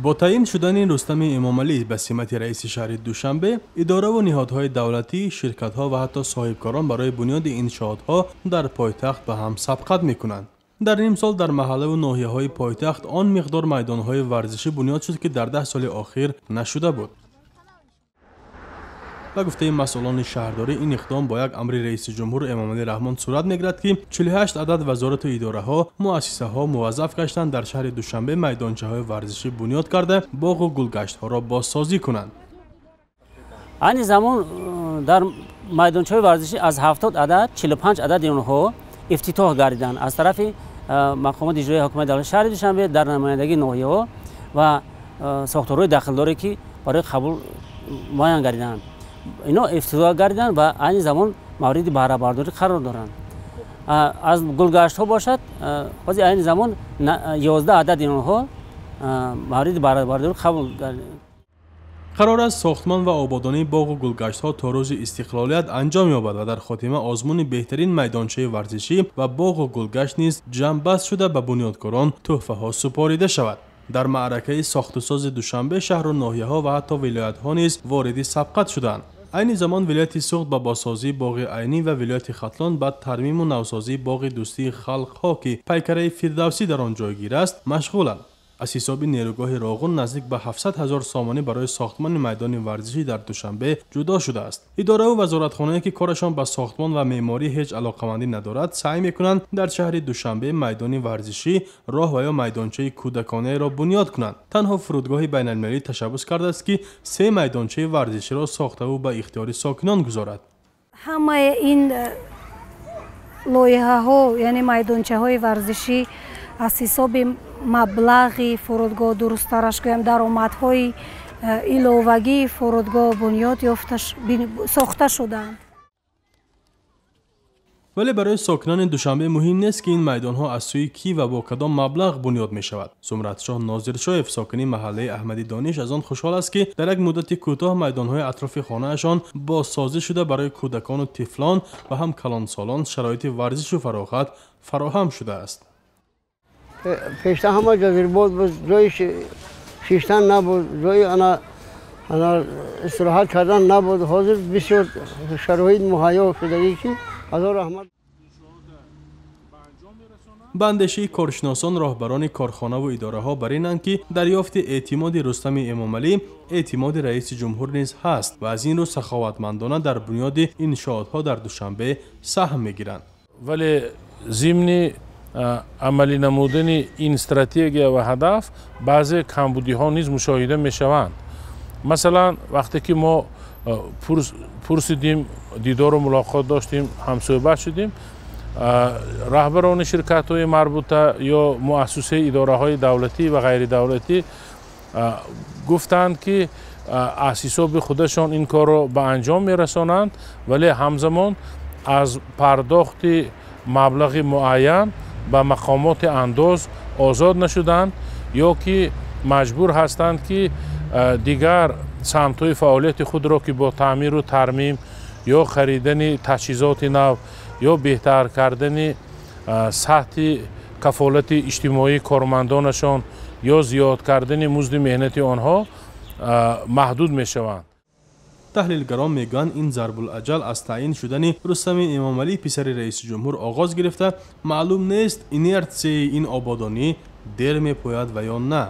با تعیین شدن رستم امامعلی به سمت رئیس شهر دوشنبه، اداره و نهادهای دولتی، شرکت‌ها و حتی صاحبکاران برای بنیاد انشاءات‌ها در پایتخت به هم سبقت می‌کنند. در نیم سال در محله و ناحیه‌های پایتخت آن مقدار میدان‌های ورزشی بنیاد شد که در 10 سال اخیر نشده بود. و گفته مسئولان شهرداری این اقدام با یک امر رئیس جمهور امامعلی رحمان صورت میگیرد که 48 عدد وزارت و اداره‌ها، مؤسسه‌ها موظف گشتند در شهر دوشنبه میدانچه‌های ورزشی بنیاد کرده باغ و گلگشت‌ها را بازسازی کنند. این زمان در میدانچه‌های ورزشی از 70 عدد 45 عدد آنها افتتاح گردیدند از طرف مقامات اجرایی حکومت دولت شهر دوشنبه در نمایندگی ناحیه‌ها و ساختارهای داخلداری که برای قبول معین گردیدند. اینا افتتاح گردیدند و این زمان مورد بهره برداری قرار دارند. از گلگشت ها باشد باز این زمان 11 عدد اینها مورد بهره برداری قبول گردیدند. قرار است ساختمان و آبادانی باغ و گلگشت ها تا روز استقلالیت انجام یابد و در خاتمه آزمون بهترین میدانچه ورزشی و باغ و گلگشت نیز جمع‌بست شده به بنیادکاران تحفه ها سپاریده شود. در معرکه ساخت و ساز دوشنبه شهر و ناحیه ها و حتی ولایت ها نیز وارد سبقت شدند. این زمان ولایت سوخت با بازسازی باغ عینی و ولایت ختلان بعد ترمیم و نوسازی باغ دوستی خلق ها که پیکره فردوسی در آن جایگیر است مشغولند. از حساب نیروگاه راغون نزدیک به 700,000 سامانه برای ساختمان میدان ورزشی در دوشنبه جدا شده است. اداره و وزارتخانه‌ای که کارشان به ساختمان و معماری هیچ علاقه‌مندی ندارد سعی می‌کنند در شهر دوشنبه میدان ورزشی، راه و یا میدانچه کودکانه را بنیاد کنند. تنها فرودگاه بین‌المللی تشبث کرده است که 3 میدانچه ورزشی را ساخته و به اختیار ساکنان گذارد. همه این لایحه‌ها یعنی میدانچه‌های ورزشی از حساب مبلغ فرودگاه درست‌ترش گویم درآمدهای ایلاوگی فرودگاه بنیاد ساخته شدند. ولی برای ساکنان دوشنبه مهم نیست که این میدان‌ها از سوی کی و با کدام مبلغ بنیاد می‌شود. سمرتشاه ناظرشاه ساکنی محله احمدی دانش از آن خوشحال است که در یک مدت کوتاه میدان‌های اطراف خانه‌شان بازسازی شده برای کودکان و طفلان و هم کلانسالان شرایط ورزش و فراغت فراهم شده است. پیشتر همه جزیر بود جای شیشتن نبود، جای انا استراحت کردن نبود. حاضر بسیار شرایط مهیا شده که خدا رحمت. به اندیشه کارشناسان راهبران کارخانه و اداره ها بر اینند که دریافت اعتماد رستم امامعلی اعتماد رئیس جمهور نیز هست و از این رو سخاوتمندانه در بنیاد انشاءات ها در دوشنبه سهم میگیرند. ولی ضمن عملی نمودن این استراتژی و هدف بعضی کمبودی ها نیز مشاهده می شوند. مثلا وقتی که ما پرسیدیم دیدار و ملاقات داشتیم همصحبت شدیم رهبران شرکت های مربوطه یا مؤسسه اداره های دولتی و غیر دولتی گفتند که از حساب خودشان این کار را به انجام می رسانند ولی همزمان از پرداخت مبلغ معین به مقامات انداز آزاد نشدند یا که مجبور هستند که دیگر سمت‌های فعالیت خود را که با تعمیر و ترمیم یا خریدن تجهیزات نو یا بهتر کردن سطح کفالت اجتماعی کارمندانشان یا زیاد کردن مزد مهنتی آنها محدود می شوند. تحلیلگران میگن این ضرب الاجل از تعیین شدن رستم امامعلی پسر رئیس جمهور آغاز گرفته معلوم نیست اینرسی این آبادانی دیر میپاید و یا نه.